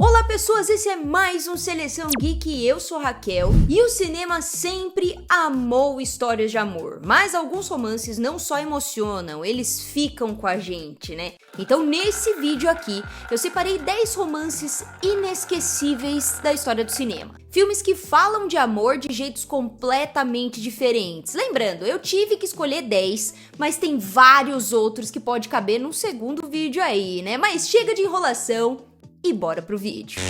Olá pessoas, esse é mais um Seleção Geek, eu sou Raquel e o cinema sempre amou histórias de amor, mas alguns romances não só emocionam, eles ficam com a gente, né? Então nesse vídeo aqui eu separei 10 romances inesquecíveis da história do cinema. Filmes que falam de amor de jeitos completamente diferentes. Lembrando, eu tive que escolher 10, mas tem vários outros que pode caber num segundo vídeo aí, né? Mas chega de enrolação e bora pro vídeo.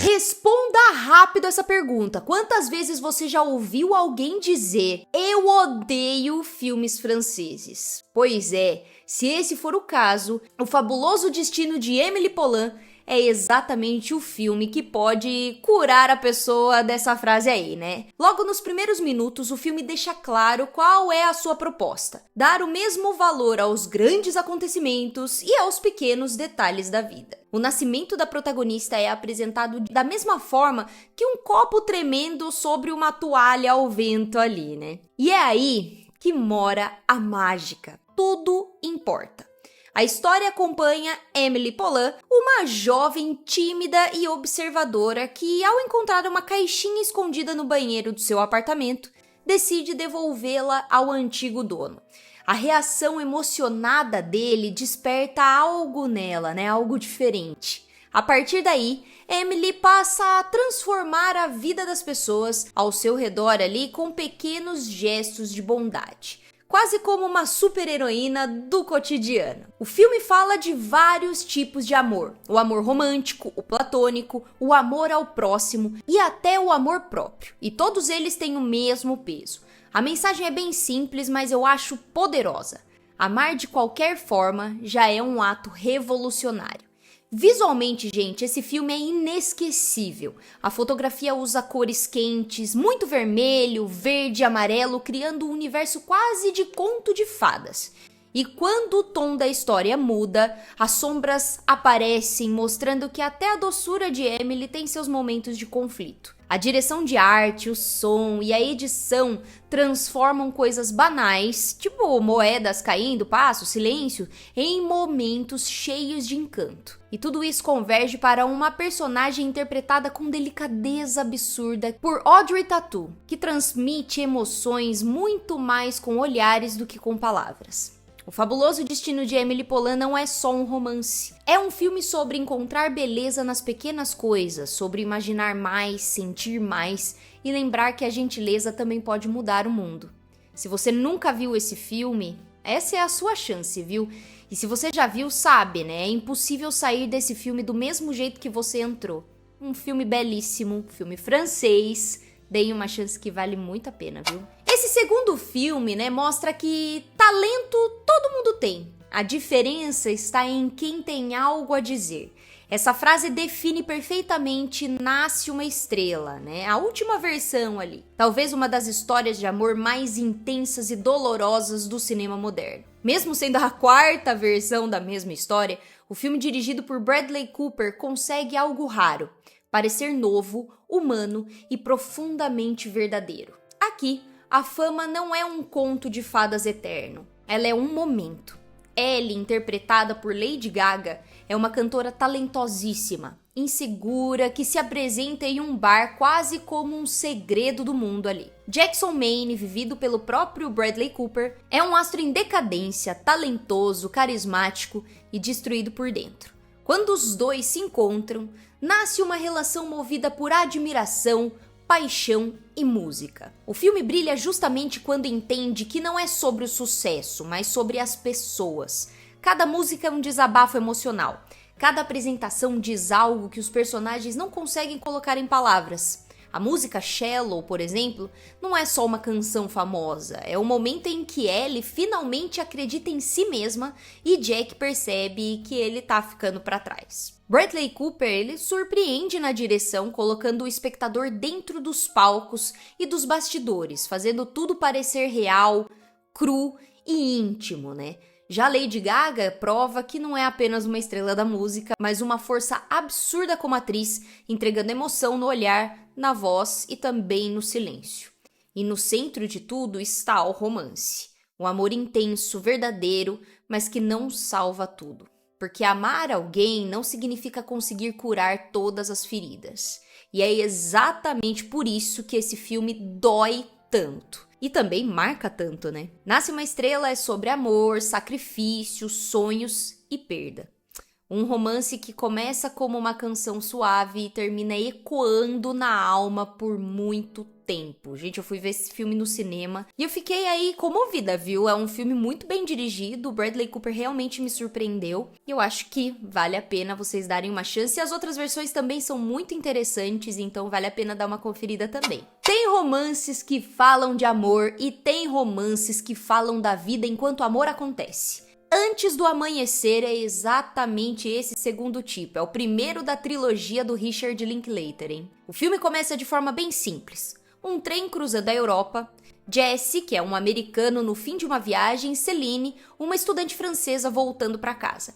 Responda rápido essa pergunta. Quantas vezes você já ouviu alguém dizer "Eu odeio filmes franceses"? Pois é, se esse for o caso, O Fabuloso Destino de Emily Poulain é exatamente o filme que pode curar a pessoa dessa frase aí, né? Logo nos primeiros minutos, o filme deixa claro qual é a sua proposta: dar o mesmo valor aos grandes acontecimentos e aos pequenos detalhes da vida. O nascimento da protagonista é apresentado da mesma forma que um copo tremendo sobre uma toalha ao vento ali, né? E é aí que mora a mágica. Tudo importa. A história acompanha Emily Poulain, uma jovem tímida e observadora que, ao encontrar uma caixinha escondida no banheiro do seu apartamento, decide devolvê-la ao antigo dono. A reação emocionada dele desperta algo nela, né? Algo diferente. A partir daí, Emily passa a transformar a vida das pessoas ao seu redor ali com pequenos gestos de bondade. Quase como uma super-heroína do cotidiano. O filme fala de vários tipos de amor. O amor romântico, o platônico, o amor ao próximo e até o amor próprio. E todos eles têm o mesmo peso. A mensagem é bem simples, mas eu acho poderosa. Amar de qualquer forma já é um ato revolucionário. Visualmente, gente, esse filme é inesquecível. A fotografia usa cores quentes, muito vermelho, verde e amarelo, criando um universo quase de conto de fadas. E quando o tom da história muda, as sombras aparecem, mostrando que até a doçura de Emily tem seus momentos de conflito. A direção de arte, o som e a edição transformam coisas banais, tipo moedas caindo, passo, silêncio, em momentos cheios de encanto. E tudo isso converge para uma personagem interpretada com delicadeza absurda por Audrey Tautou, que transmite emoções muito mais com olhares do que com palavras. O Fabuloso Destino de Emily Poulain não é só um romance. É um filme sobre encontrar beleza nas pequenas coisas, sobre imaginar mais, sentir mais e lembrar que a gentileza também pode mudar o mundo. Se você nunca viu esse filme, essa é a sua chance, viu? E se você já viu, sabe, né? É impossível sair desse filme do mesmo jeito que você entrou. Um filme belíssimo, filme francês. Deem uma chance que vale muito a pena, viu? Esse segundo filme, né, mostra que talento todo mundo tem. A diferença está em quem tem algo a dizer. Essa frase define perfeitamente Nasce uma Estrela, né? A última versão ali. Talvez uma das histórias de amor mais intensas e dolorosas do cinema moderno. Mesmo sendo a quarta versão da mesma história, o filme dirigido por Bradley Cooper consegue algo raro: parecer novo, humano e profundamente verdadeiro. Aqui, a fama não é um conto de fadas eterno, ela é um momento. Ellie, interpretada por Lady Gaga, é uma cantora talentosíssima, insegura, que se apresenta em um bar quase como um segredo do mundo ali. Jackson Maine, vivido pelo próprio Bradley Cooper, é um astro em decadência, talentoso, carismático e destruído por dentro. Quando os dois se encontram, nasce uma relação movida por admiração, paixão e música. O filme brilha justamente quando entende que não é sobre o sucesso, mas sobre as pessoas. Cada música é um desabafo emocional. Cada apresentação diz algo que os personagens não conseguem colocar em palavras. A música Shallow, por exemplo, não é só uma canção famosa, é o momento em que Ellie finalmente acredita em si mesma e Jack percebe que ele tá ficando pra trás. Bradley Cooper, ele surpreende na direção, colocando o espectador dentro dos palcos e dos bastidores, fazendo tudo parecer real, cru e íntimo, né? Já Lady Gaga prova que não é apenas uma estrela da música, mas uma força absurda como atriz, entregando emoção no olhar, na voz e também no silêncio. E no centro de tudo está o romance. Um amor intenso, verdadeiro, mas que não salva tudo. Porque amar alguém não significa conseguir curar todas as feridas. E é exatamente por isso que esse filme dói tanto. E também marca tanto, né? Nasce uma Estrela é sobre amor, sacrifício, sonhos e perda. Um romance que começa como uma canção suave e termina ecoando na alma por muito tempo. Gente, eu fui ver esse filme no cinema e eu fiquei aí comovida, viu? É um filme muito bem dirigido, o Bradley Cooper realmente me surpreendeu e eu acho que vale a pena vocês darem uma chance. E as outras versões também são muito interessantes, então vale a pena dar uma conferida também. Tem romances que falam de amor e tem romances que falam da vida enquanto o amor acontece. Antes do Amanhecer é exatamente esse segundo tipo, é o primeiro da trilogia do Richard Linklater, hein? O filme começa de forma bem simples. Um trem cruzando a Europa, Jesse, que é um americano no fim de uma viagem, e Celine, uma estudante francesa voltando para casa.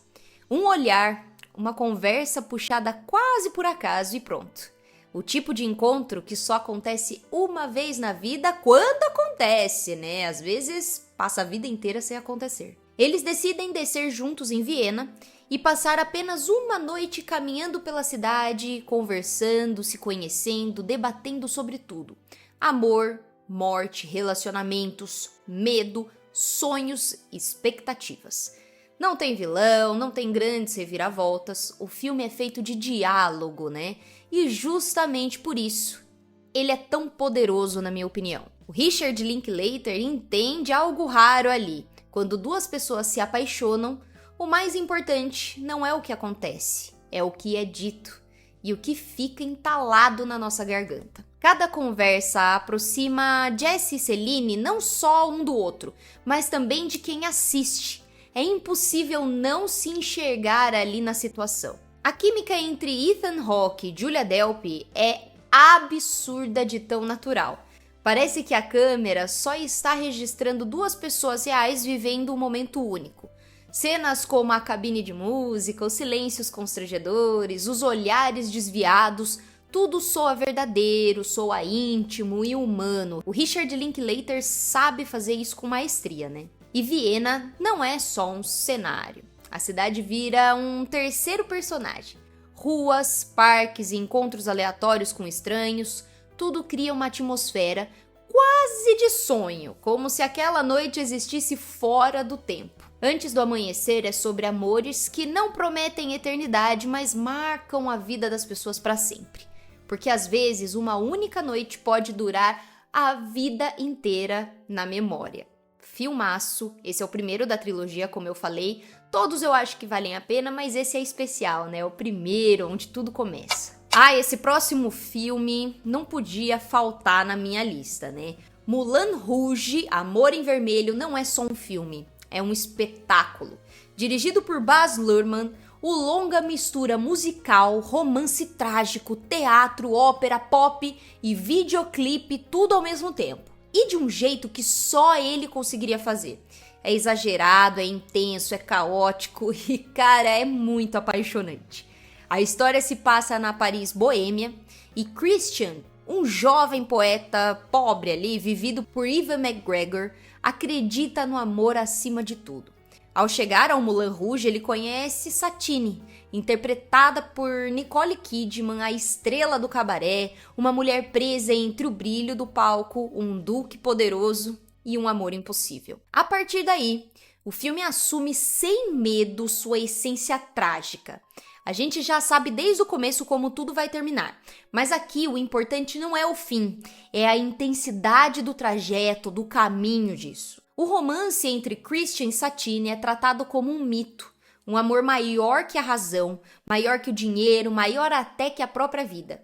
Um olhar, uma conversa puxada quase por acaso e pronto. O tipo de encontro que só acontece uma vez na vida quando acontece, né? Às vezes passa a vida inteira sem acontecer. Eles decidem descer juntos em Viena e passar apenas uma noite caminhando pela cidade, conversando, se conhecendo, debatendo sobre tudo. Amor, morte, relacionamentos, medo, sonhos, expectativas. Não tem vilão, não tem grandes reviravoltas, o filme é feito de diálogo, né? E justamente por isso, ele é tão poderoso na minha opinião. O Richard Linklater entende algo raro ali. Quando duas pessoas se apaixonam, o mais importante não é o que acontece, é o que é dito e o que fica entalado na nossa garganta. Cada conversa aproxima Jesse e Celine não só um do outro, mas também de quem assiste. É impossível não se enxergar ali na situação. A química entre Ethan Hawke e Julia Delpy é absurda de tão natural. Parece que a câmera só está registrando duas pessoas reais vivendo um momento único. Cenas como a cabine de música, os silêncios constrangedores, os olhares desviados, tudo soa verdadeiro, soa íntimo e humano. O Richard Linklater sabe fazer isso com maestria, né? E Viena não é só um cenário. A cidade vira um terceiro personagem. Ruas, parques e encontros aleatórios com estranhos, tudo cria uma atmosfera quase de sonho, como se aquela noite existisse fora do tempo. Antes do Amanhecer é sobre amores que não prometem eternidade, mas marcam a vida das pessoas para sempre. Porque às vezes uma única noite pode durar a vida inteira na memória. Filmaço, esse é o primeiro da trilogia, como eu falei. Todos eu acho que valem a pena, mas esse é especial, né? É o primeiro, onde tudo começa. Esse próximo filme não podia faltar na minha lista, né? Moulin Rouge, Amor em Vermelho, não é só um filme, é um espetáculo. Dirigido por Baz Luhrmann, o longa mistura musical, romance trágico, teatro, ópera, pop e videoclipe, tudo ao mesmo tempo. E de um jeito que só ele conseguiria fazer. É exagerado, é intenso, é caótico e, cara, é muito apaixonante. A história se passa na Paris boêmia e Christian, um jovem poeta pobre ali, vivido por Ewan McGregor, acredita no amor acima de tudo. Ao chegar ao Moulin Rouge, ele conhece Satine, interpretada por Nicole Kidman, a estrela do cabaré, uma mulher presa entre o brilho do palco, um duque poderoso e um amor impossível. A partir daí, o filme assume sem medo sua essência trágica. A gente já sabe desde o começo como tudo vai terminar, mas aqui o importante não é o fim, é a intensidade do trajeto, do caminho disso. O romance entre Christian e Satine é tratado como um mito, um amor maior que a razão, maior que o dinheiro, maior até que a própria vida.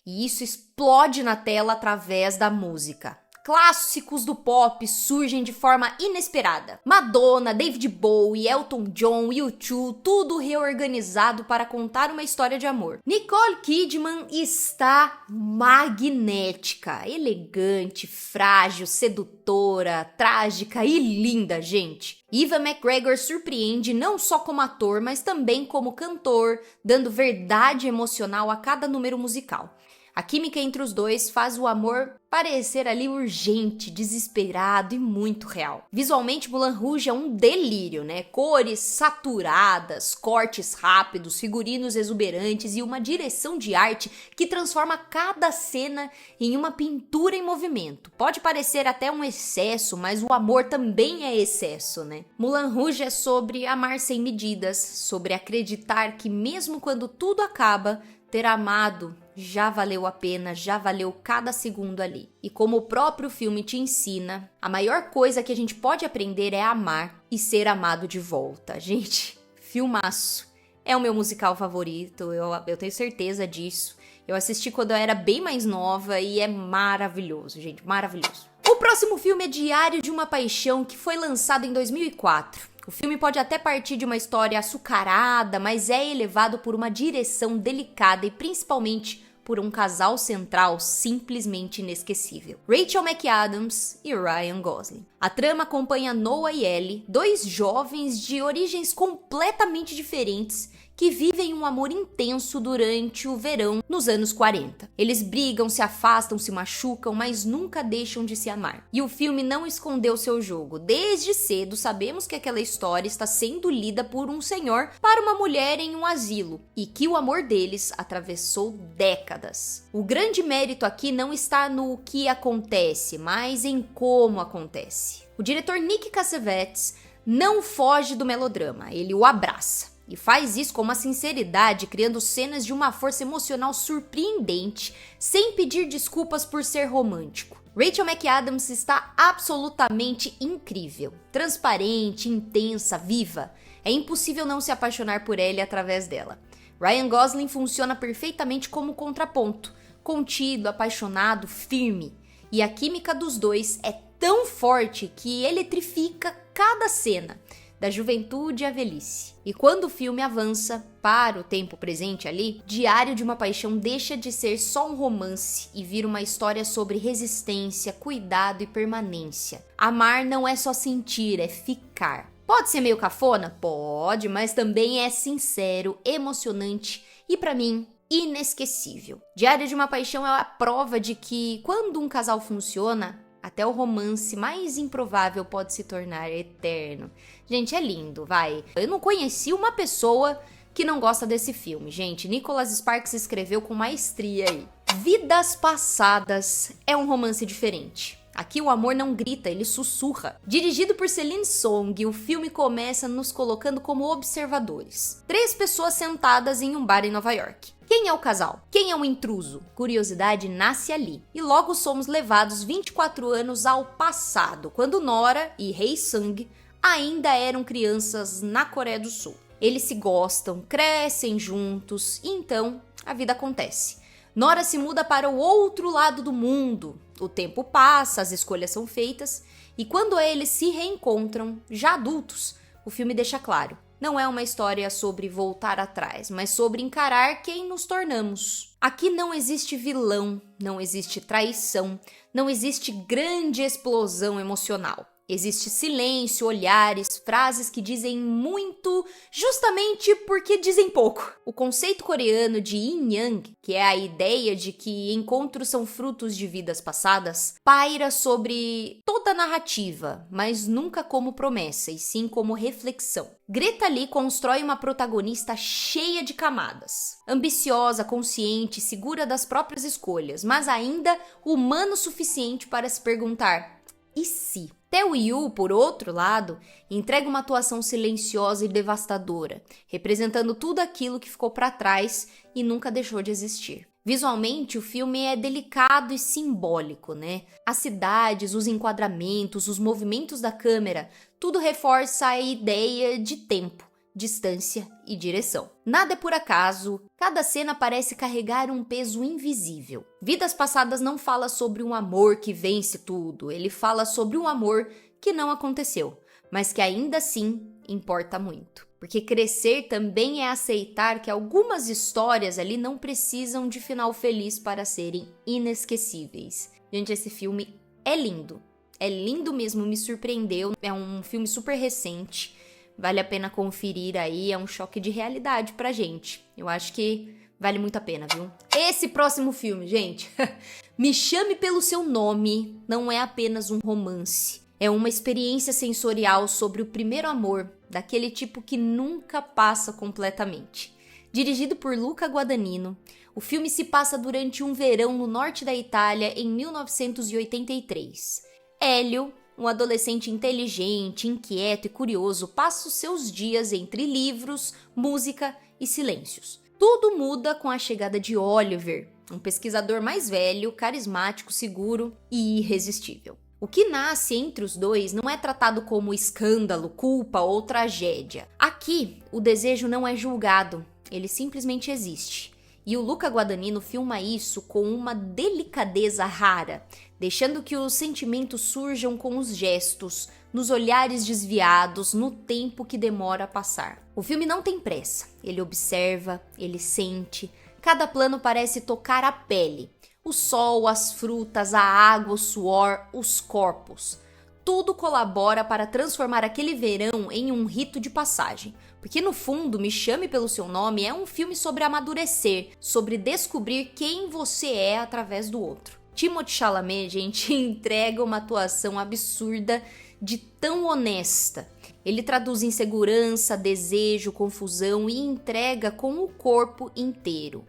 E isso explode na tela através da música. Clássicos do pop surgem de forma inesperada. Madonna, David Bowie, Elton John, U2, tudo reorganizado para contar uma história de amor. Nicole Kidman está magnética, elegante, frágil, sedutora, trágica e linda, gente. Ewan McGregor surpreende não só como ator, mas também como cantor, dando verdade emocional a cada número musical. A química entre os dois faz o amor parecer ali urgente, desesperado e muito real. Visualmente, Moulin Rouge é um delírio, né? Cores saturadas, cortes rápidos, figurinos exuberantes e uma direção de arte que transforma cada cena em uma pintura em movimento. Pode parecer até um excesso, mas o amor também é excesso, né? Moulin Rouge é sobre amar sem medidas, sobre acreditar que mesmo quando tudo acaba, ter amado já valeu a pena, já valeu cada segundo ali. E como o próprio filme te ensina, a maior coisa que a gente pode aprender é amar e ser amado de volta. Gente, filmaço. É o meu musical favorito, eu tenho certeza disso. Eu assisti quando eu era bem mais nova e é maravilhoso, gente, maravilhoso. O próximo filme é Diário de uma Paixão, que foi lançado em 2004. O filme pode até partir de uma história açucarada, mas é elevado por uma direção delicada e principalmente por um casal central simplesmente inesquecível. Rachel McAdams e Ryan Gosling. A trama acompanha Noah e Ellie, dois jovens de origens completamente diferentes que vivem um amor intenso durante o verão nos anos 40. Eles brigam, se afastam, se machucam, mas nunca deixam de se amar. E o filme não escondeu seu jogo. Desde cedo sabemos que aquela história está sendo lida por um senhor para uma mulher em um asilo e que o amor deles atravessou décadas. O grande mérito aqui não está no que acontece, mas em como acontece. O diretor Nick Cassavetes não foge do melodrama, ele o abraça. E faz isso com uma sinceridade, criando cenas de uma força emocional surpreendente, sem pedir desculpas por ser romântico. Rachel McAdams está absolutamente incrível, transparente, intensa, viva. É impossível não se apaixonar por ela através dela. Ryan Gosling funciona perfeitamente como contraponto, contido, apaixonado, firme. E a química dos dois é tão forte que eletrifica cada cena, da juventude à velhice. E quando o filme avança para o tempo presente ali, Diário de uma Paixão deixa de ser só um romance e vira uma história sobre resistência, cuidado e permanência. Amar não é só sentir, é ficar. Pode ser meio cafona? Pode, mas também é sincero, emocionante e, pra mim, inesquecível. Diário de uma Paixão é a prova de que quando um casal funciona, até o romance mais improvável pode se tornar eterno. Gente, é lindo, vai. Eu não conheci uma pessoa que não gosta desse filme, gente. Nicholas Sparks escreveu com maestria aí. Vidas Passadas é um romance diferente. Aqui o amor não grita, ele sussurra. Dirigido por Celine Song, o filme começa nos colocando como observadores. 3 pessoas sentadas em um bar em Nova York. Quem é o casal? Quem é o intruso? Curiosidade nasce ali. E logo somos levados 24 anos ao passado, quando Nora e Hae Sung ainda eram crianças na Coreia do Sul. Eles se gostam, crescem juntos e então a vida acontece. Nora se muda para o outro lado do mundo. O tempo passa, as escolhas são feitas e quando eles se reencontram, já adultos, o filme deixa claro. Não é uma história sobre voltar atrás, mas sobre encarar quem nos tornamos. Aqui não existe vilão, não existe traição, não existe grande explosão emocional. Existe silêncio, olhares, frases que dizem muito justamente porque dizem pouco. O conceito coreano de yin-yang, que é a ideia de que encontros são frutos de vidas passadas, paira sobre toda a narrativa, mas nunca como promessa, e sim como reflexão. Greta Lee constrói uma protagonista cheia de camadas. Ambiciosa, consciente, segura das próprias escolhas, mas ainda humana o suficiente para se perguntar: e se? Tae Yoo, por outro lado, entrega uma atuação silenciosa e devastadora, representando tudo aquilo que ficou para trás e nunca deixou de existir. Visualmente, o filme é delicado e simbólico, né? As cidades, os enquadramentos, os movimentos da câmera, tudo reforça a ideia de tempo, distância e direção. Nada é por acaso, cada cena parece carregar um peso invisível. Vidas Passadas não fala sobre um amor que vence tudo, ele fala sobre um amor que não aconteceu, mas que ainda assim importa muito. Porque crescer também é aceitar que algumas histórias ali não precisam de final feliz para serem inesquecíveis. Gente, esse filme é lindo mesmo, me surpreendeu, é um filme super recente. Vale a pena conferir aí, é um choque de realidade pra gente. Eu acho que Vale muito a pena, viu? Esse próximo filme, gente, Me Chame Pelo Seu Nome, não é apenas um romance. É uma experiência sensorial sobre o primeiro amor, daquele tipo que nunca passa completamente. Dirigido por Luca Guadagnino, o filme se passa durante um verão no norte da Itália em 1983. Hélio, um adolescente inteligente, inquieto e curioso, passa os seus dias entre livros, música e silêncios. Tudo muda com a chegada de Oliver, um pesquisador mais velho, carismático, seguro e irresistível. O que nasce entre os dois não é tratado como escândalo, culpa ou tragédia. Aqui, o desejo não é julgado, ele simplesmente existe. E o Luca Guadagnino filma isso com uma delicadeza rara, deixando que os sentimentos surjam com os gestos, nos olhares desviados, no tempo que demora a passar. O filme não tem pressa, ele observa, ele sente, cada plano parece tocar a pele. O sol, as frutas, a água, o suor, os corpos. Tudo colabora para transformar aquele verão em um rito de passagem. Porque no fundo, Me Chame Pelo Seu Nome é um filme sobre amadurecer, sobre descobrir quem você é através do outro. Timothée Chalamet, gente, entrega uma atuação absurda de tão honesta. Ele traduz insegurança, desejo, confusão e entrega com o corpo inteiro.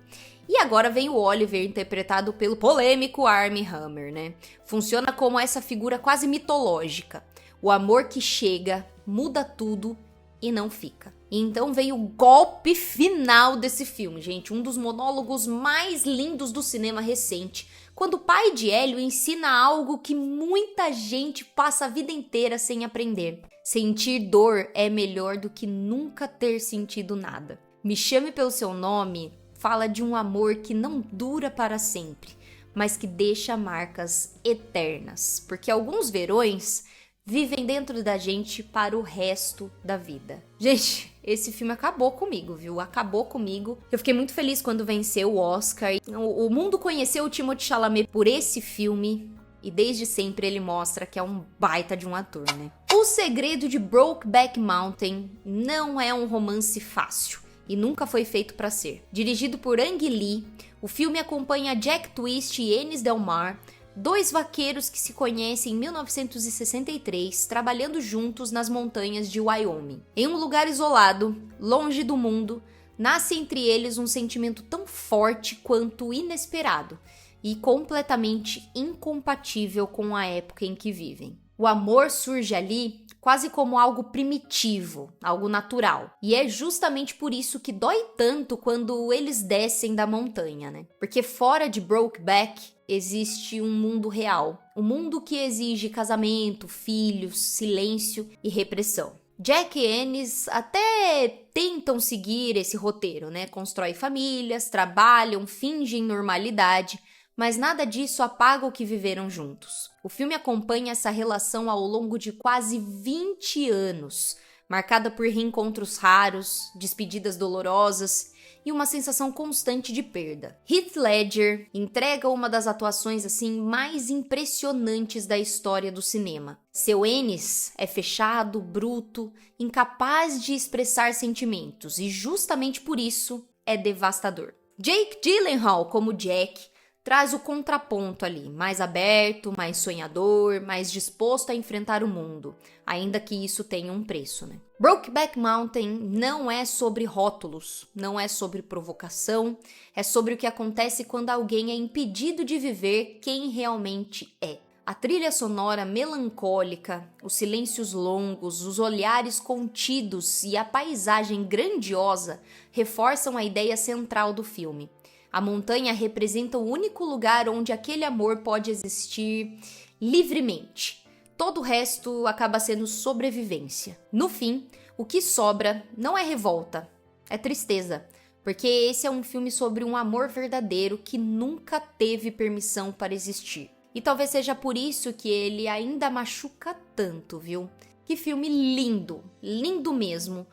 E agora vem o Oliver, interpretado pelo polêmico Armie Hammer, né? Funciona como essa figura quase mitológica. O amor que chega, muda tudo e não fica. E então veio o golpe final desse filme, gente. Um dos monólogos mais lindos do cinema recente. Quando o pai de Hélio ensina algo que muita gente passa a vida inteira sem aprender. Sentir dor é melhor do que nunca ter sentido nada. Me Chame Pelo Seu Nome fala de um amor que não dura para sempre, mas que deixa marcas eternas, porque alguns verões vivem dentro da gente para o resto da vida. Gente, esse filme acabou comigo, viu? Acabou comigo. Eu fiquei muito feliz quando venceu o Oscar. O mundo conheceu o Timothée Chalamet por esse filme e desde sempre ele mostra que é um baita de um ator, né? O Segredo de Brokeback Mountain não é um romance fácil. E nunca foi feito para ser. Dirigido por Ang Lee, o filme acompanha Jack Twist e Ennis Del Mar, dois vaqueiros que se conhecem em 1963, trabalhando juntos nas montanhas de Wyoming. Em um lugar isolado, longe do mundo, nasce entre eles um sentimento tão forte quanto inesperado e completamente incompatível com a época em que vivem. O amor surge ali quase como algo primitivo, algo natural. E é justamente por isso que dói tanto quando eles descem da montanha, né? Porque fora de Brokeback existe um mundo real. Um mundo que exige casamento, filhos, silêncio e repressão. Jack e Ennis até tentam seguir esse roteiro, né? Constroem famílias, trabalham, fingem normalidade, mas nada disso apaga o que viveram juntos. O filme acompanha essa relação ao longo de quase 20 anos, marcada por reencontros raros, despedidas dolorosas e uma sensação constante de perda. Heath Ledger entrega uma das atuações assim mais impressionantes da história do cinema. Seu Ennis é fechado, bruto, incapaz de expressar sentimentos e justamente por isso é devastador. Jake Gyllenhaal como Jack traz o contraponto ali, mais aberto, mais sonhador, mais disposto a enfrentar o mundo, ainda que isso tenha um preço, né? Brokeback Mountain não é sobre rótulos, não é sobre provocação, é sobre o que acontece quando alguém é impedido de viver quem realmente é. A trilha sonora melancólica, os silêncios longos, os olhares contidos e a paisagem grandiosa reforçam a ideia central do filme. A montanha representa o único lugar onde aquele amor pode existir livremente. Todo o resto acaba sendo sobrevivência. No fim, o que sobra não é revolta, é tristeza. Porque esse é um filme sobre um amor verdadeiro que nunca teve permissão para existir. E talvez seja por isso que ele ainda machuca tanto, viu? Que filme lindo, lindo mesmo.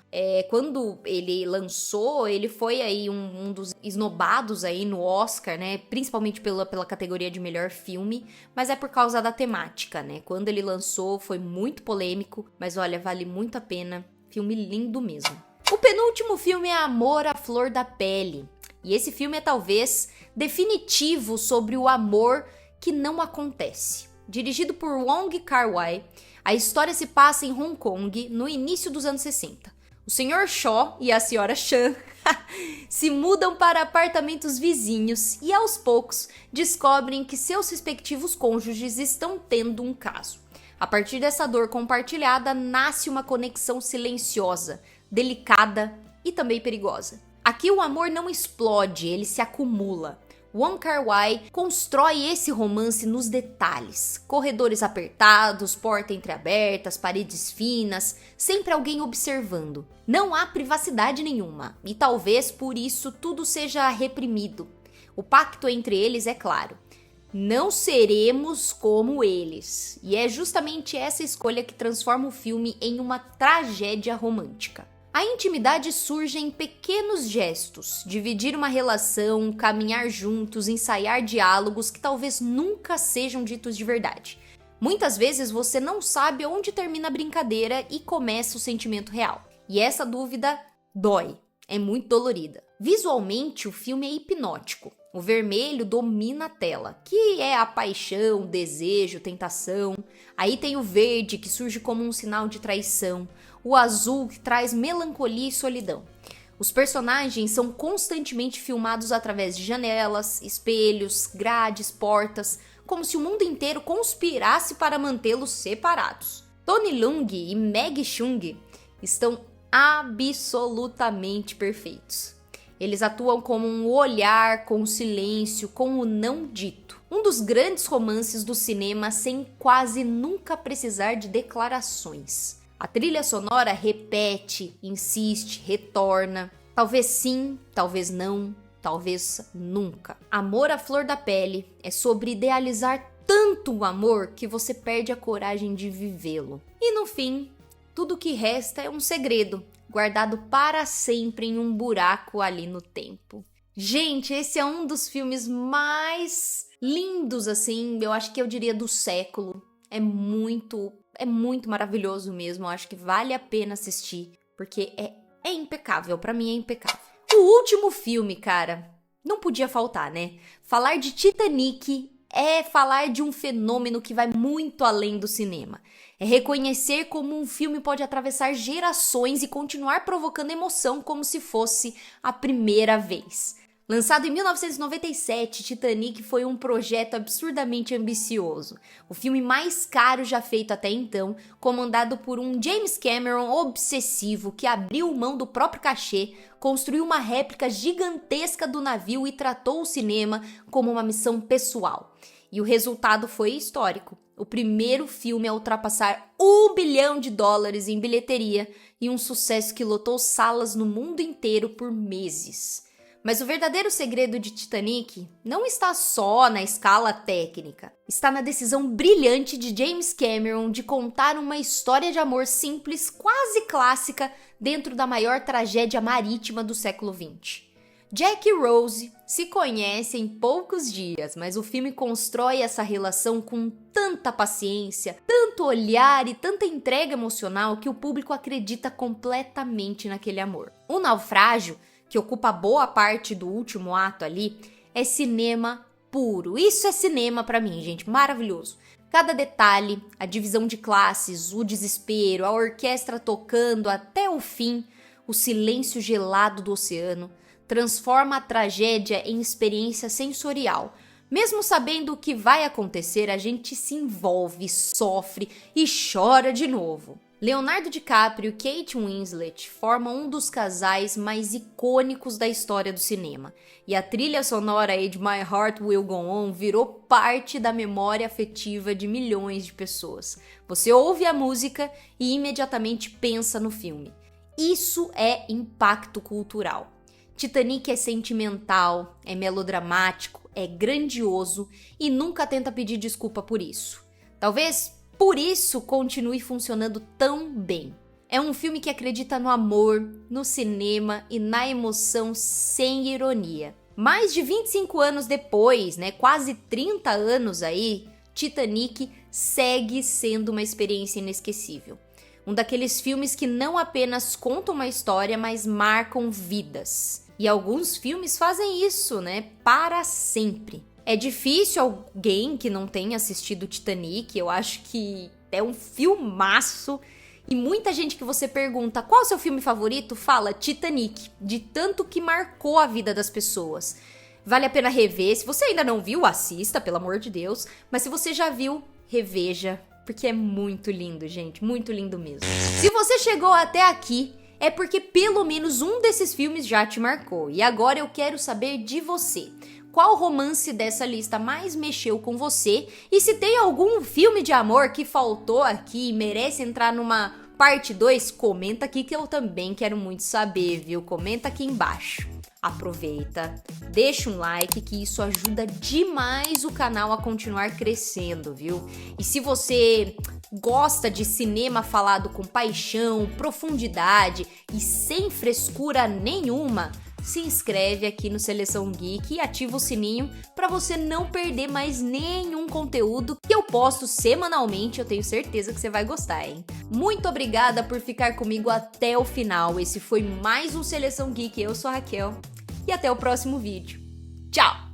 Quando ele lançou, ele foi aí um dos esnobados aí no Oscar, né? Principalmente pela categoria de melhor filme, mas é por causa da temática, né? Quando ele lançou foi muito polêmico, mas olha, vale muito a pena. Filme lindo mesmo. O penúltimo filme é Amor à Flor da Pele. E esse filme é talvez definitivo sobre o amor que não acontece. Dirigido por Wong Kar-wai, a história se passa em Hong Kong no início dos anos 60. O Sr. Shaw e a Sra. Chan se mudam para apartamentos vizinhos e aos poucos descobrem que seus respectivos cônjuges estão tendo um caso. A partir dessa dor compartilhada nasce uma conexão silenciosa, delicada e também perigosa. Aqui o amor não explode, ele se acumula. Wong Kar-wai constrói esse romance nos detalhes. Corredores apertados, portas entreabertas, paredes finas, sempre alguém observando. Não há privacidade nenhuma, e talvez por isso tudo seja reprimido. O pacto entre eles é claro. Não seremos como eles. E é justamente essa escolha que transforma o filme em uma tragédia romântica. A intimidade surge em pequenos gestos, dividir uma relação, caminhar juntos, ensaiar diálogos que talvez nunca sejam ditos de verdade. Muitas vezes você não sabe onde termina a brincadeira e começa o sentimento real. E essa dúvida dói, é muito dolorida. Visualmente, o filme é hipnótico. O vermelho domina a tela, que é a paixão, desejo, tentação. Aí tem o verde, que surge como um sinal de traição. O azul, que traz melancolia e solidão. Os personagens são constantemente filmados através de janelas, espelhos, grades, portas, como se o mundo inteiro conspirasse para mantê-los separados. Tony Leung e Maggie Cheung estão absolutamente perfeitos. Eles atuam como um olhar, com o silêncio, com o não dito. Um dos grandes romances do cinema sem quase nunca precisar de declarações. A trilha sonora repete, insiste, retorna. Talvez sim, talvez não, talvez nunca. Amor à flor da pele é sobre idealizar tanto o amor que você perde a coragem de vivê-lo. E no fim, tudo que resta é um segredo, guardado para sempre em um buraco ali no tempo. Gente, esse é um dos filmes mais lindos, assim, eu acho que eu diria do século. É muito maravilhoso mesmo, eu acho que vale a pena assistir, porque é impecável, pra mim é impecável. O último filme, cara, não podia faltar, né? Falar de Titanic é falar de um fenômeno que vai muito além do cinema. É reconhecer como um filme pode atravessar gerações e continuar provocando emoção como se fosse a primeira vez. Lançado em 1997, Titanic foi um projeto absurdamente ambicioso. O filme mais caro já feito até então, comandado por um James Cameron obsessivo que abriu mão do próprio cachê, construiu uma réplica gigantesca do navio e tratou o cinema como uma missão pessoal. E o resultado foi histórico. O primeiro filme a ultrapassar $1 bilhão em bilheteria e um sucesso que lotou salas no mundo inteiro por meses. Mas o verdadeiro segredo de Titanic não está só na escala técnica. Está na decisão brilhante de James Cameron de contar uma história de amor simples, quase clássica, dentro da maior tragédia marítima do século XX. Jack e Rose se conhecem em poucos dias, mas o filme constrói essa relação com tanta paciência, tanto olhar e tanta entrega emocional que o público acredita completamente naquele amor. O naufrágio, que ocupa boa parte do último ato ali, é cinema puro. Isso é cinema pra mim, gente, maravilhoso. Cada detalhe, a divisão de classes, o desespero, a orquestra tocando até o fim, o silêncio gelado do oceano, transforma a tragédia em experiência sensorial. Mesmo sabendo o que vai acontecer, a gente se envolve, sofre e chora de novo. Leonardo DiCaprio e Kate Winslet formam um dos casais mais icônicos da história do cinema, e a trilha sonora de My Heart Will Go On virou parte da memória afetiva de milhões de pessoas. Você ouve a música e imediatamente pensa no filme. Isso é impacto cultural. Titanic é sentimental, é melodramático, é grandioso e nunca tenta pedir desculpa por isso. Talvez por isso continue funcionando tão bem. É um filme que acredita no amor, no cinema e na emoção sem ironia. Mais de 25 anos depois, quase 30 anos aí, Titanic segue sendo uma experiência inesquecível. Um daqueles filmes que não apenas contam uma história, mas marcam vidas. E alguns filmes fazem isso, né? Para sempre. É difícil alguém que não tenha assistido Titanic, eu acho que é um filmaço. E muita gente que você pergunta qual é o seu filme favorito, fala Titanic, de tanto que marcou a vida das pessoas. Vale a pena rever. Se você ainda não viu, assista, pelo amor de Deus. Mas se você já viu, reveja, porque é muito lindo, gente, muito lindo mesmo. Se você chegou até aqui, é porque pelo menos um desses filmes já te marcou. E agora eu quero saber de você. Qual romance dessa lista mais mexeu com você? E se tem algum filme de amor que faltou aqui e merece entrar numa parte 2, comenta aqui que eu também quero muito saber, viu? Comenta aqui embaixo. Aproveita, deixa um like que isso ajuda demais o canal a continuar crescendo, viu? E se você gosta de cinema falado com paixão, profundidade e sem frescura nenhuma, se inscreve aqui no Seleção Geek e ativa o sininho para você não perder mais nenhum conteúdo que eu posto semanalmente. Eu tenho certeza que você vai gostar, hein? Muito obrigada por ficar comigo até o final. Esse foi mais um Seleção Geek. Eu sou a Raquel e até o próximo vídeo. Tchau!